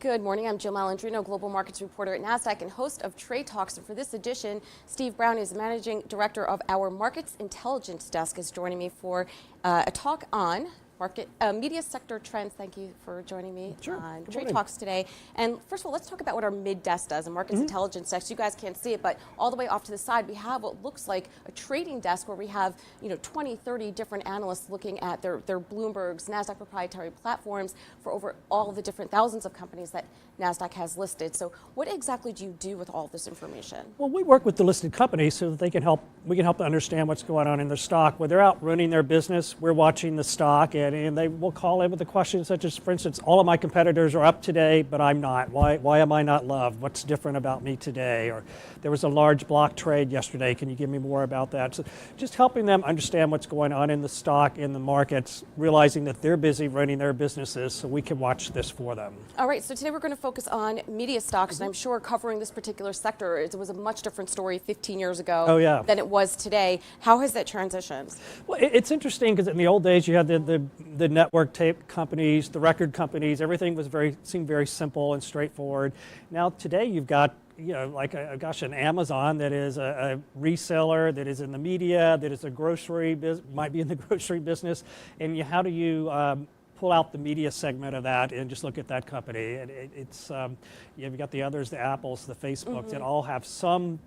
Good morning. I'm Jill Malandrino, Global Markets Reporter at Nasdaq and host of Trade Talks. And for this edition, Steve Brown is Managing Director of our Markets Intelligence Desk, is joining me for a talk on media sector trends. Thank you for joining me on Trade Talks today. And first of all, let's talk about what our mid-desk does, a Markets Intelligence Desk. You guys can't see it, but all the way off to the side, we have what looks like a trading desk where we have 20, 30 different analysts looking at their Bloomberg's, Nasdaq proprietary platforms for over all the different thousands of companies that Nasdaq has listed. So what exactly do you do with all of this information? Well, we work with the listed companies so that we can help to understand what's going on in their stock. When they're out running their business, we're watching the stock, and they will call in with a question such as, for instance, all of my competitors are up today, but I'm not. Why am I not loved? What's different about me today? Or there was a large block trade yesterday. Can you give me more about that? So just helping them understand what's going on in the stock, in the markets, realizing that they're busy running their businesses so we can watch this for them. All right, so today we're going to focus on media stocks, and I'm sure covering this particular sector, it was a much different story 15 years ago than it was today. How has that transitioned? Well, it's interesting because in the old days you had the network tape companies, the record companies, everything seemed very simple and straightforward. Now today you've got an Amazon that is a reseller, that is in the media, that is might be in the grocery business, and how do you pull out the media segment of that and just look at that company? And you've got the others, the Apples, the Facebooks, that all have some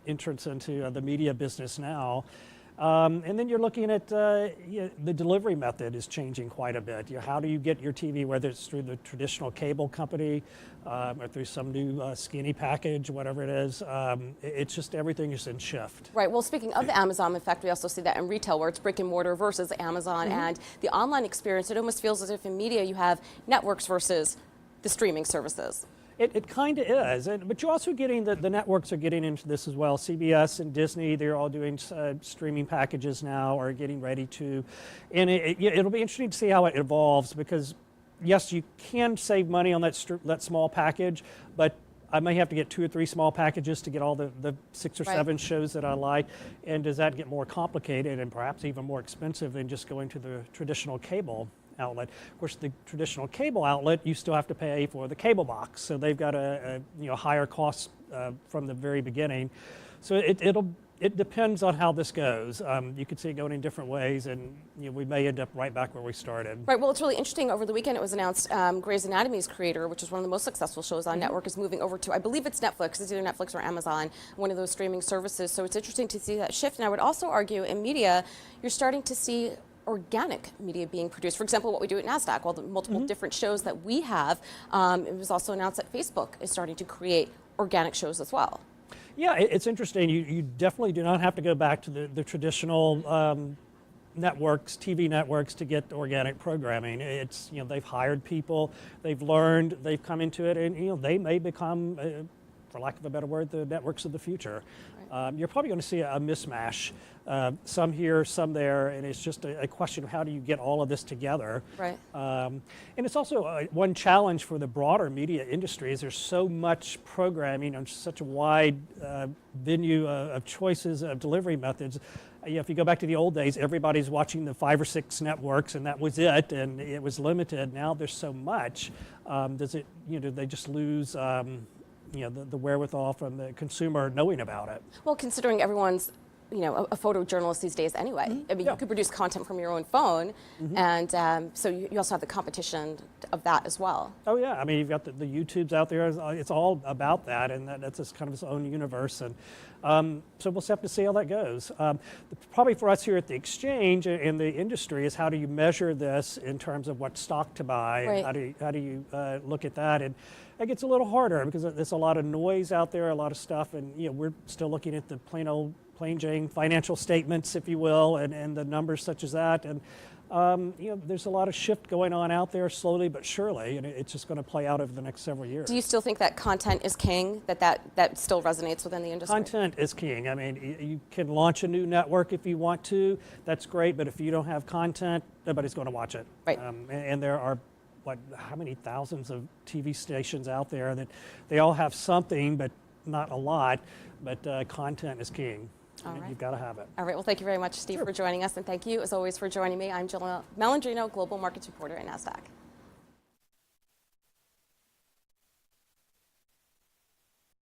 entrance into the media business now. And then you're looking at the delivery method is changing quite a bit. How do you get your TV, whether it's through the traditional cable company or through some new skinny package, whatever it is. It's just everything is in shift. Right. Well, speaking of the Amazon, in fact, we also see that in retail where it's brick and mortar versus Amazon and the online experience. It almost feels as if in media you have networks versus the streaming services. It kind of is, but you're also getting the networks are getting into this as well. CBS and Disney, they're all doing streaming packages now, or getting ready to, and it'll be interesting to see how it evolves, because yes, you can save money on that small package, but I may have to get 2 or 3 small packages to get all the 6 or 7 shows that I like. And does that get more complicated and perhaps even more expensive than just going to the traditional cable outlet? Of course, the traditional cable outlet, you still have to pay for the cable box, so they've got a higher cost from the very beginning. So it depends on how this goes. You could see it going in different ways, and we may end up right back where we started. Right. Well, it's really interesting. Over the weekend, it was announced Grey's Anatomy's creator, which is one of the most successful shows on network, is moving over to, I believe it's Netflix. It's either Netflix or Amazon, one of those streaming services. So it's interesting to see that shift. And I would also argue in media, you're starting to see organic media being produced. For example, what we do at Nasdaq, all the multiple different shows that we have. It was also announced that Facebook is starting to create organic shows as well. Yeah, it's interesting. You definitely do not have to go back to the traditional networks, TV networks, to get organic programming. It's they've hired people, they've learned, they've come into it, and they may become, for lack of a better word, the networks of the future. You're probably going to see a mismatch, some here, some there, and it's just a question of how do you get all of this together. Right. And it's also one challenge for the broader media industry is there's so much programming on such a wide venue of choices of delivery methods. If you go back to the old days, everybody's watching the 5 or 6 networks, and that was it, and it was limited. Now there's so much. Do they just lose the wherewithal from the consumer knowing about it? Well, considering everyone's a photojournalist these days anyway. I mean, you could produce content from your own phone, and so you also have the competition of that as well. Oh yeah, I mean, you've got the YouTubes out there. It's all about that, and that's just kind of its own universe. And so we'll have to see how that goes. Probably for us here at the exchange in the industry is how do you measure this in terms of what stock to buy, and how do you look at that? And it gets a little harder because there's a lot of noise out there, a lot of stuff, and we're still looking at the plain Jane financial statements, if you will, and the numbers such as that. And there's a lot of shift going on out there slowly but surely, and it's just going to play out over the next several years. Do you still think that content is king, that still resonates within the industry? Content is king. I mean, you can launch a new network if you want to. That's great, but if you don't have content, nobody's going to watch it. Right. And there are how many thousands of TV stations out there that they all have something, but not a lot. But content is king. All right. You've got to have it. All right. Well, thank you very much, Steve, for joining us, and thank you, as always, for joining me. I'm Jill Malandrino, Global Markets Reporter at Nasdaq.